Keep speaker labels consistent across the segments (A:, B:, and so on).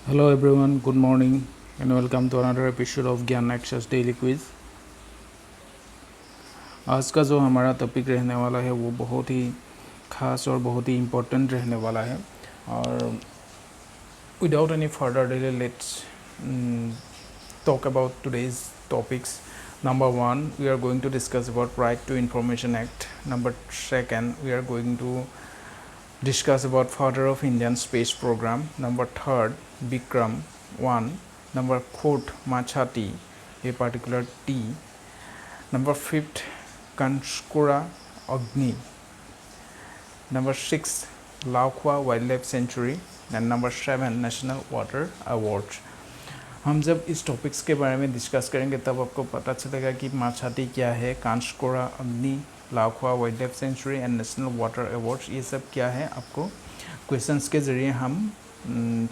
A: Hello everyone, good morning and welcome to another episode of ज्ञान access daily quiz. आज का जो हमारा टॉपिक रहने वाला है वो बहुत ही खास और बहुत ही इम्पोर्टेंट रहने वाला है। और without any further delay let's talk about today's topics. Number one, we are going to discuss about Right to Information Act. Number second, we are going to discuss about founder of Indian space program. Number third, Bikram 1. Number fourth, Machati, a particular tea. Number fifth, Kanskura Agni. Number six, Laukwa Wildlife Sanctuary. And number seven, National Water Awards. हम जब इस topics के बारे में discuss करेंगे तब आपको पता चलेगा कि माछाती क्या है, कांचकोरा अग्नि, लाखवा wild life sanctuary and national water awards, ये सब क्या है आपको क्वेश्चंस के ज़रिए हम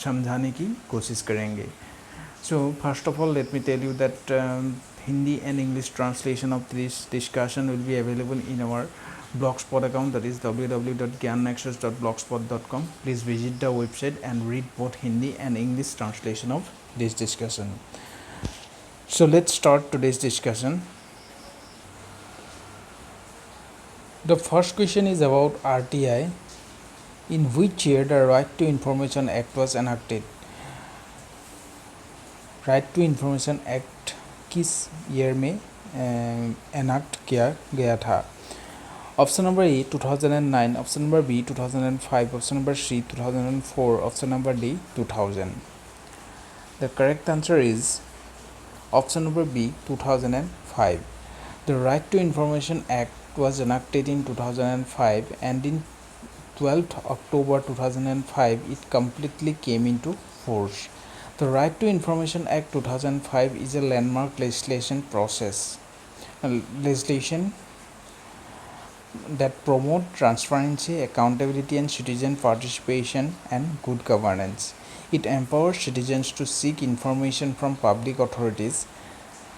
A: समझाने की कोशिश करेंगे। So first of all let me tell you that Hindi and English translation of this discussion will be available in our blogspot account, that is www.gyannexus.blogspot.com. please visit the website and read both Hindi and English translation of this discussion. So let's start today's discussion. The first question is about RTI. In which year the Right to Information Act was enacted? Right to Information Act किस year में एनाक्ट किया गया था? Option number A 2009, option number B 2005, option number C 2004, option number D 2000. The correct answer is option number B 2005. The Right to Information Act was enacted in 2005 and in 12th October 2005 it completely came into force. The Right to Information Act 2005 is a landmark legislation that promote transparency, accountability and citizen participation and good governance. It empowers citizens to seek information from public authorities.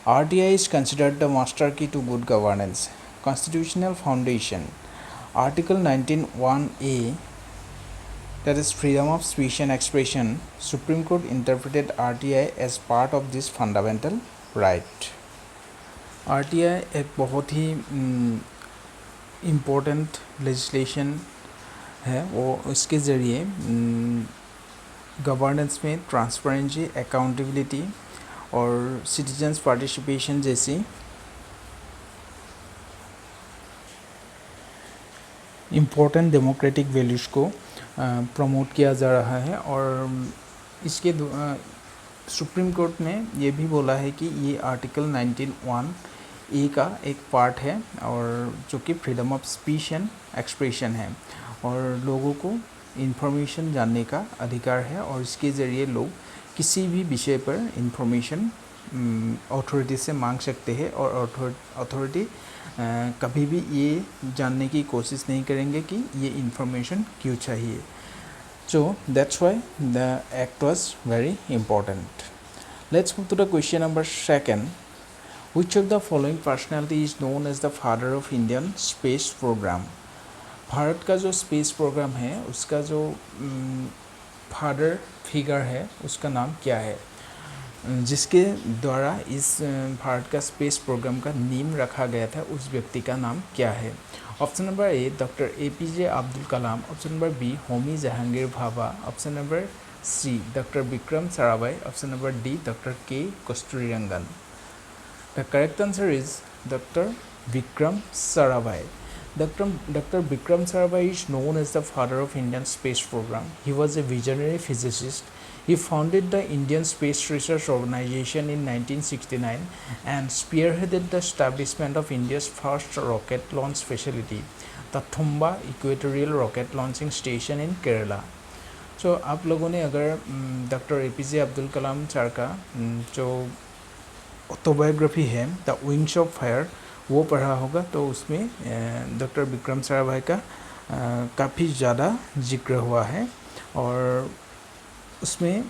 A: RTI is considered the master key to good governance. Constitutional foundation. Article 19(1)(a), that is freedom of speech and expression. Supreme Court interpreted RTI as part of this fundamental right. RTI एक बहुत ही important legislation है, वो इसके ज़रिए governance में transparency, accountability और citizens participation जैसी important democratic values को प्रमोट किया जा रहा है। और इसके सुप्रीम कोर्ट ने ये भी बोला है कि ये आर्टिकल 19(1)(a) का एक पार्ट है और जो कि freedom of speech and expression है और लोगों को इन्फॉर्मेशन जानने का अधिकार है और इसके ज़रिए लोग किसी भी विषय पर इन्फॉर्मेशन अथॉरिटी से मांग सकते हैं और अथॉरिटी कभी भी ये जानने की कोशिश नहीं करेंगे कि ये इन्फॉर्मेशन क्यों चाहिए। So that's why the act was very important. Let's move to the question number second. Which of the following personality is known as the father of Indian space program? Bharat का जो स्पेस प्रोग्राम है उसका जो father figure है उसका नाम क्या है, जिसके द्वारा इस भारत का स्पेस प्रोग्राम का नींव रखा गया था, उस व्यक्ति का नाम क्या है? Option number A doctor APJ Abdul Kalam, option number B Homi Jehangir Bhabha, option number C doctor Vikram Sarabhai, option number D doctor K Kasturirangan. The correct answer is doctor Vikram Sarabhai. Dr. Vikram Sarabhai is known as the father of Indian space program. He was a visionary physicist. He founded the Indian Space Research Organization in 1969 and spearheaded the establishment of India's first rocket launch facility, the Thumba Equatorial Rocket Launching Station in Kerala. So आप लोगों ने अगर doctor APJ Abdul कलाम sir का जो autobiography है the wings of fire वो पढ़ा होगा तो उसमें डॉक्टर विक्रम साराभाई का काफ़ी ज़्यादा जिक्र हुआ है और उसमें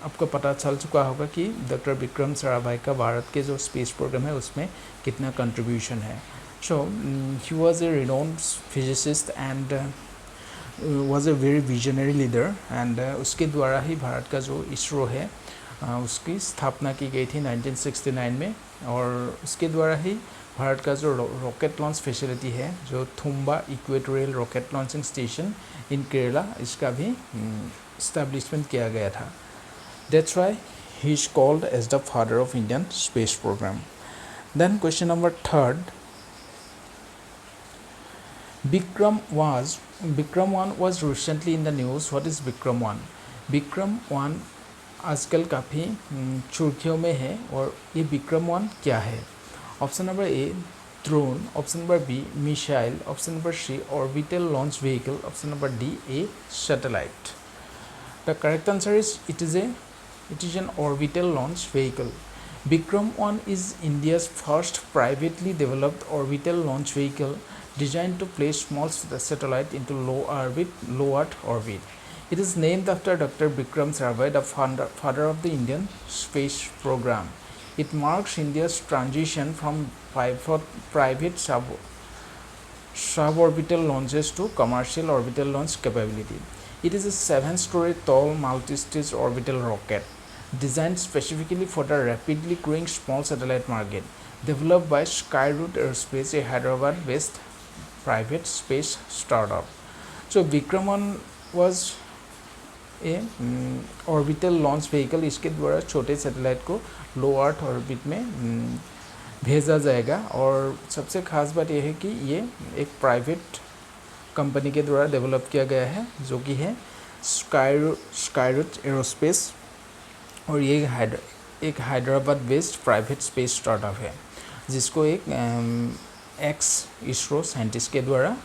A: आपको पता चल चुका होगा कि डॉक्टर विक्रम साराभाई का भारत के जो स्पेस प्रोग्राम है उसमें कितना कंट्रीब्यूशन है. So he was a renowned physicist and was a very visionary leader and उसके द्वारा ही भारत का जो इसरो है उसकी स्थापना की गई थी 1969 में। और उसके द्वारा ही भारत का जो रॉकेट लॉन्च फैसिलिटी है, जो Thumba equatorial rocket launching station in Kerala, इसका भी इस्टेब्लिशमेंट किया गया था। That's why he is called as the father of Indian space programme. Then question number third, Vikram 1 was recently in the news. What is Vikram 1? Vikram 1 आजकल काफ़ी सुर्खियों में है। और ये विक्रम 1 क्या है? Option number A drone, option number B missile, option number C orbital launch vehicle, option number D a satellite. The correct answer is it is an orbital launch vehicle. Vikram 1 is India's first privately developed orbital launch vehicle designed to place small satellite into low Earth orbit. It is named after Dr. Vikram Sarabhai, the father of the Indian space program. It marks India's transition from private suborbital launches to commercial orbital launch capability. It is a 7-story tall multi-stage orbital rocket designed specifically for the rapidly growing small satellite market, developed by Skyroot Aerospace, a Hyderabad-based private space startup. So Vikram 1 was a orbital launch vehicle. इसके द्वारा छोटे satellite को लो earth orbit में भेजा जाएगा। और सबसे ख़ास बात यह है कि ये एक प्राइवेट कंपनी के द्वारा डेवलप किया गया है, जो कि है स्काईरूट एरोस्पेस। और ये एक Hyderabad based private space startup है, जिसको एक एक्स इसरो साइंटिस्ट के द्वारा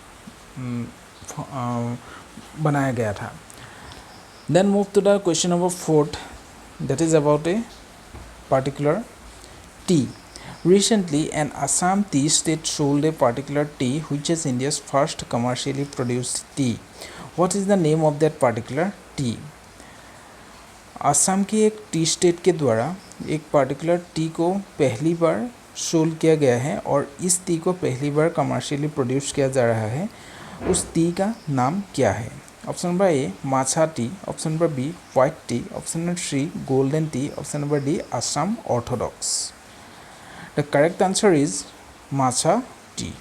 A: बनाया गया था। Then move to the question number 4, that is about a particular tea. Recently, an Assam tea state sold a particular tea which is India's first commercially produced tea. What is the name of that particular tea? Assam के एक T state के द्वारा एक particular T को पहली बार soul किया गया है और इस टी को पहली बार कमर्शियली प्रोड्यूस किया जा रहा है। उस टी का नाम क्या है? Option number A matcha tea, option number B white tea, option number C golden tea, option number D Assam orthodox. The correct answer is matcha tea.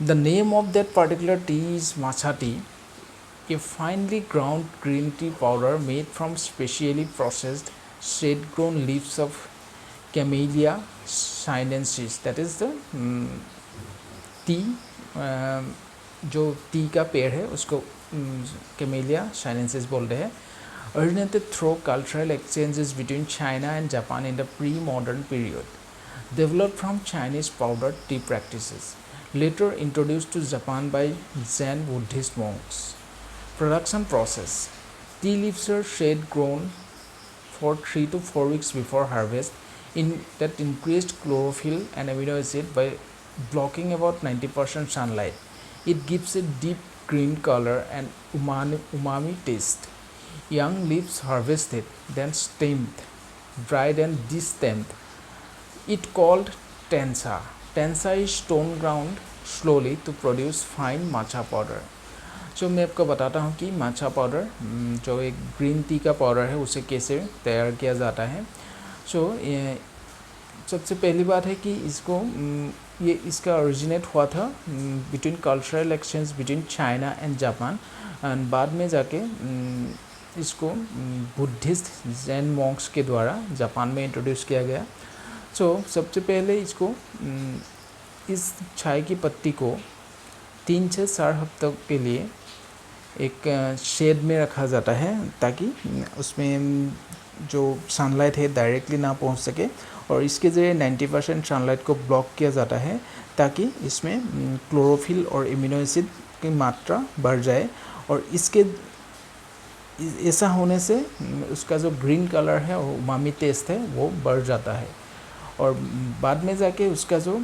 A: The name of that particular tea is matcha tea, a finely ground green tea powder made from specially processed shade-grown leaves of Camellia sinensis. That is the tea, जो T का पेड़ है उसको Camellia sinensis बोलते हैं। Originated through cultural exchanges between China and Japan in the pre-modern period. Developed from Chinese powdered tea practices. Later introduced to Japan by Zen Buddhist monks. Production process. Tea leaves are shade grown for 3 to 4 weeks before harvest that increased chlorophyll and amino acid by blocking about 90% sunlight. It gives a deep green color and umami taste. Young leaves harvested, then steamed, dried and destemmed. It called tensa. Tensa is stone ground slowly to produce fine matcha powder. जो मैं आपको बताता हूँ कि माछा powder, जो एक green tea का पाउडर है, उसे कैसे तैयार किया जाता है। सो सबसे पहली बात है कि इसका ओरिजिनेट हुआ था between cultural exchange between China and Japan, and बाद में जाके इसको बुद्धिस्ट जैन मॉन्क्स के द्वारा जापान में इंट्रोड्यूस किया गया। सो सबसे पहले इस चाय की पत्ती को 3 से 4 हफ्तों के लिए एक शेड में रखा जाता है, ताकि उसमें जो सनलाइट है डायरेक्टली ना पहुंच सके, और इसके ज़रिए 90% सनलाइट को ब्लॉक किया जाता है, ताकि इसमें क्लोरोफिल और इम्यूनो एसिड की मात्रा बढ़ जाए। और इसके ऐसा होने से उसका जो ग्रीन कलर है और उमामी टेस्ट है वो बढ़ जाता है। और बाद में जाके उसका जो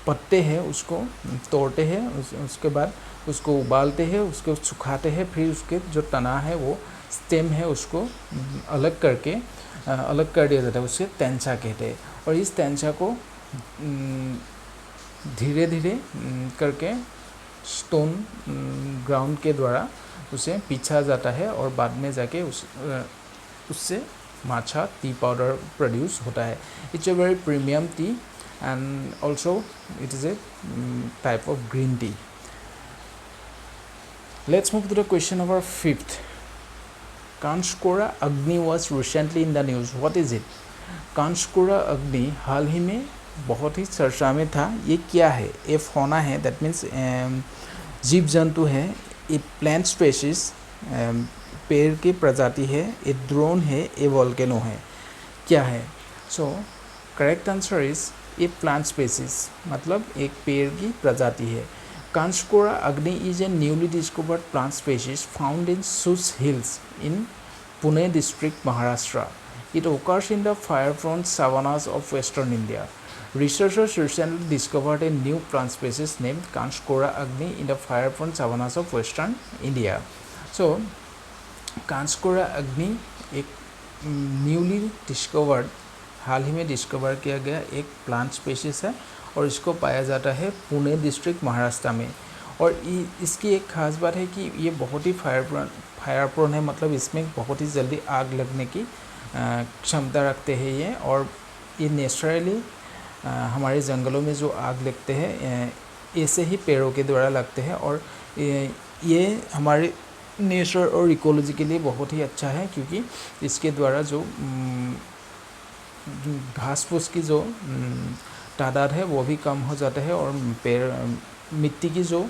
A: पत्ते हैं उसको तोड़ते हैं, उसके बाद उसको उबालते हैं, उसको सुखाते हैं, फिर उसके जो तना है वो स्टेम है उसको अलग कर दिया जाता है, उसे तेंचा कहते हैं। और इस तेंचा को धीरे धीरे करके स्टोन ग्राउंड के द्वारा उसे पीछा जाता है और बाद में जाके उससे माचा टी पाउडर प्रोड्यूस होता है. It's a very premium T and also it is a type of green tea. Let's move to the question number 5th. Kanskora Agni was recently in the news. What is it? Kanskora Agni हाल ही में बहुत ही चर्चा में था. ये क्या है? ये फौना है, दैट मीन्स जीव जंतु है. ये प्लांट स्पेसीज पेड़ की प्रजाति है. ये ड्रोन है. ये वोल्केनो है. क्या है? सो करेक्ट आंसर इज ये प्लांट स्पेसीज, मतलब एक पेड़ की प्रजाति है. Kanskora Agni is a newly discovered plant species found in Sus Hills in Pune district, Maharashtra. It occurs in the fire-prone savannas of western India. Researchers recently discovered a new plant species named Kanskora Agni in the fire-prone savannas of western India. So, Kanskora Agni एक newly discovered, हाल ही में discover किया गया एक plant species है और इसको पाया जाता है पुणे डिस्ट्रिक्ट, महाराष्ट्र में. और इसकी एक ख़ास बात है कि ये बहुत ही फायर प्रोन है, मतलब इसमें बहुत ही जल्दी आग लगने की क्षमता रखते हैं ये. और ये नेचुरली हमारे जंगलों में जो आग लगते हैं ऐसे ही पेड़ों के द्वारा लगते हैं. और ये हमारे नेचर और इकोलॉजी के लिए बहुत ही अच्छा है, क्योंकि इसके द्वारा जो घास फूस की जो तादाद है वो भी कम हो जाता है और पेड़ मिट्टी की जो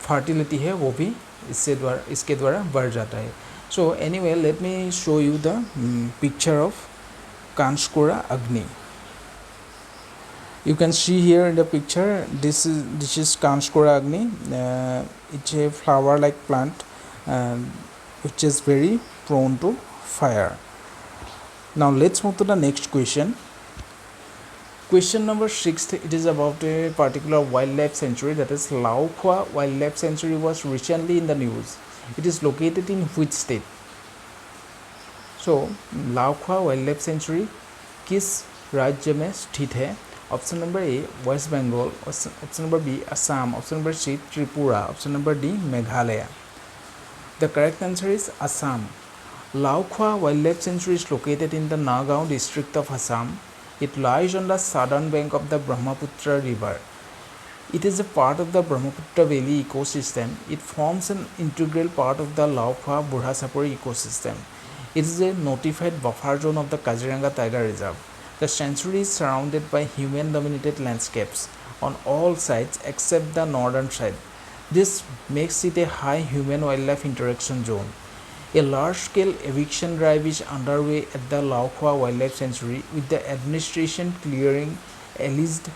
A: फर्टिलिटी है वो भी इसके द्वारा बढ़ जाता है. So anyway, let me show you the picture of Kanskora Agni. You can see here in the picture, this is Kanskora Agni. It's a flower like plant which is very prone to fire. Now let's move to the next question. Question number 6, it is about a particular wildlife sanctuary, that is Lao Khua Wildlife Sanctuary was recently in the news. It is located in which state? So Lao Khua Wildlife Sanctuary किस राज्य में स्थित है? Option number A West Bengal, option number B Assam, option number C Tripura, option number D Meghalaya. The correct answer is Assam. Lao Khua Wildlife Sanctuary is located in the Nagaon district of Assam. It lies on the southern bank of the Brahmaputra river. It is a part of the Brahmaputra Valley ecosystem. It forms an integral part of the Lao Khua Burhasapuri ecosystem. It is a notified buffer zone of the Kaziranga Tiger Reserve. The sanctuary is surrounded by human-dominated landscapes on all sides except the northern side. This makes it a high human-wildlife interaction zone. A large-scale eviction drive is underway at the Lao Khua Wildlife Sanctuary, with the administration clearing alleged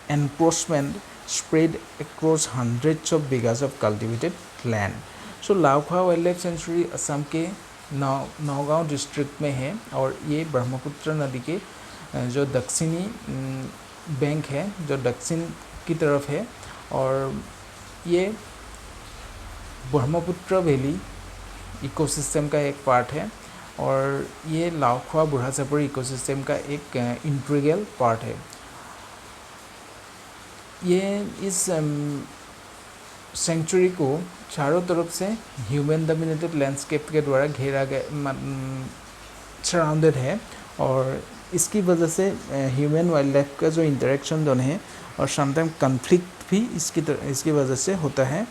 A: encroachment spread across hundreds of bighas of cultivated land. So Lao Khua Wildlife Sanctuary Assam के Naugaon district में है और ये ब्रह्मपुत्र नदी के जो दक्षिणी bank है, जो दक्षिण की तरफ है, और ये ब्रह्मपुत्र वैली इकोसिस्टम का एक पार्ट है और ये लाओ खुआ बुढ़ासापुरी इकोसिस्टम का एक इंटीग्रल पार्ट है. ये इस सेंचुरी को चारों तरफ से ह्यूमन डोमिनेटेड लैंडस्केप के द्वारा घेरा गया, सराउंडेड है, और इसकी वजह से ह्यूमन वाइल्ड लाइफ का जो इंटरेक्शन जोन है और समटाइम कन्फ्लिक्ट भी इसकी वजह से होता है.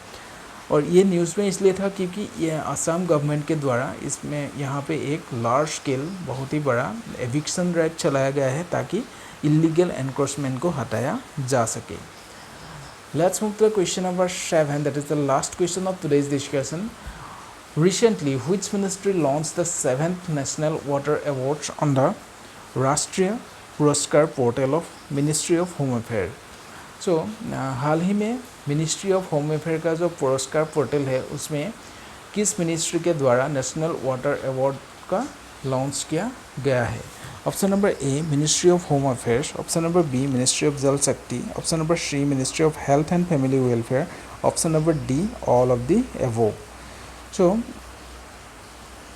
A: और ये न्यूज़ में इसलिए था क्योंकि ये असम गवर्नमेंट के द्वारा इसमें यहाँ पे एक लार्ज स्केल बहुत ही बड़ा एविक्शन ड्राइव चलाया गया है ताकि इलीगल एनक्रोचमेंट को हटाया जा सके. Let's move to the question number 7, that is the last question of today's discussion. Recently, which ministry launched the 7th National Water Awards on the Rashtriya Puraskar portal of ministry of home affair? So हाल ही में ministry of home affair का जो पुरस्कार portal है उसमें किस ministry के द्वारा नेशनल वाटर अवार्ड का लॉन्च किया गया है? Option number A ministry of home affairs, option number B ministry of Jal Shakti, option number C ministry of health and family welfare, option number D all of the above. So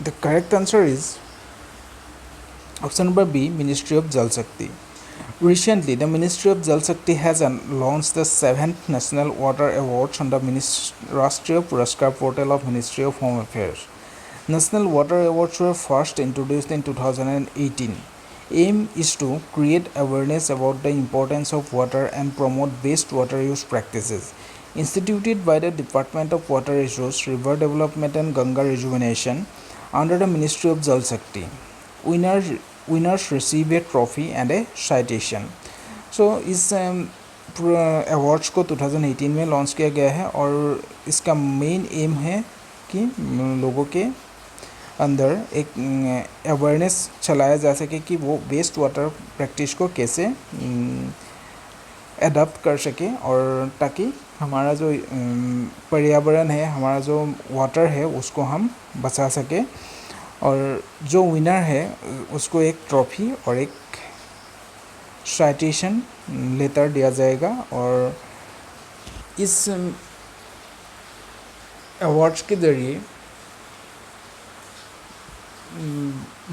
A: the correct answer is option number B ministry of Jal Shakti. Recently, the Ministry of Jal Shakti has launched the 7th National Water Awards on the Rashtriya Puraskar portal of Ministry of Home Affairs. National Water Awards were first introduced in 2018. Aim is to create awareness about the importance of water and promote best water use practices. Instituted by the Department of Water Resources, River Development and Ganga Rejuvenation under the Ministry of Jal Shakti. Winners receive a trophy and a citation. So इस awards को 2018 में launch किया गया है और इसका main M है कि लोगों के अंदर एक अवेयरनेस चलाया जा सके कि वो वेस्ट वाटर प्रैक्टिस को कैसे एडप्ट कर सके और ताकि हमारा जो पर्यावरण है, हमारा जो वाटर है, उसको हम बचा सके। और जो विनर है उसको एक ट्रॉफी और एक साइटेशन लेटर दिया जाएगा। और इस अवार्ड्स के ज़रिए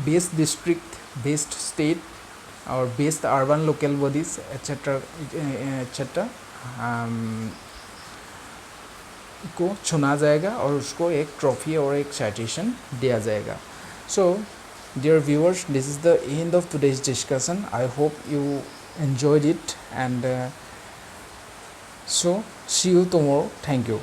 A: बेस्ट डिस्ट्रिक्ट, बेस्ट स्टेट और best urban local bodies etcetera को चुना जाएगा और उसको एक ट्रॉफी और एक साइटेशन दिया जाएगा। So, dear viewers, this is the end of today's discussion. I hope you enjoyed it, and so see you tomorrow. Thank you.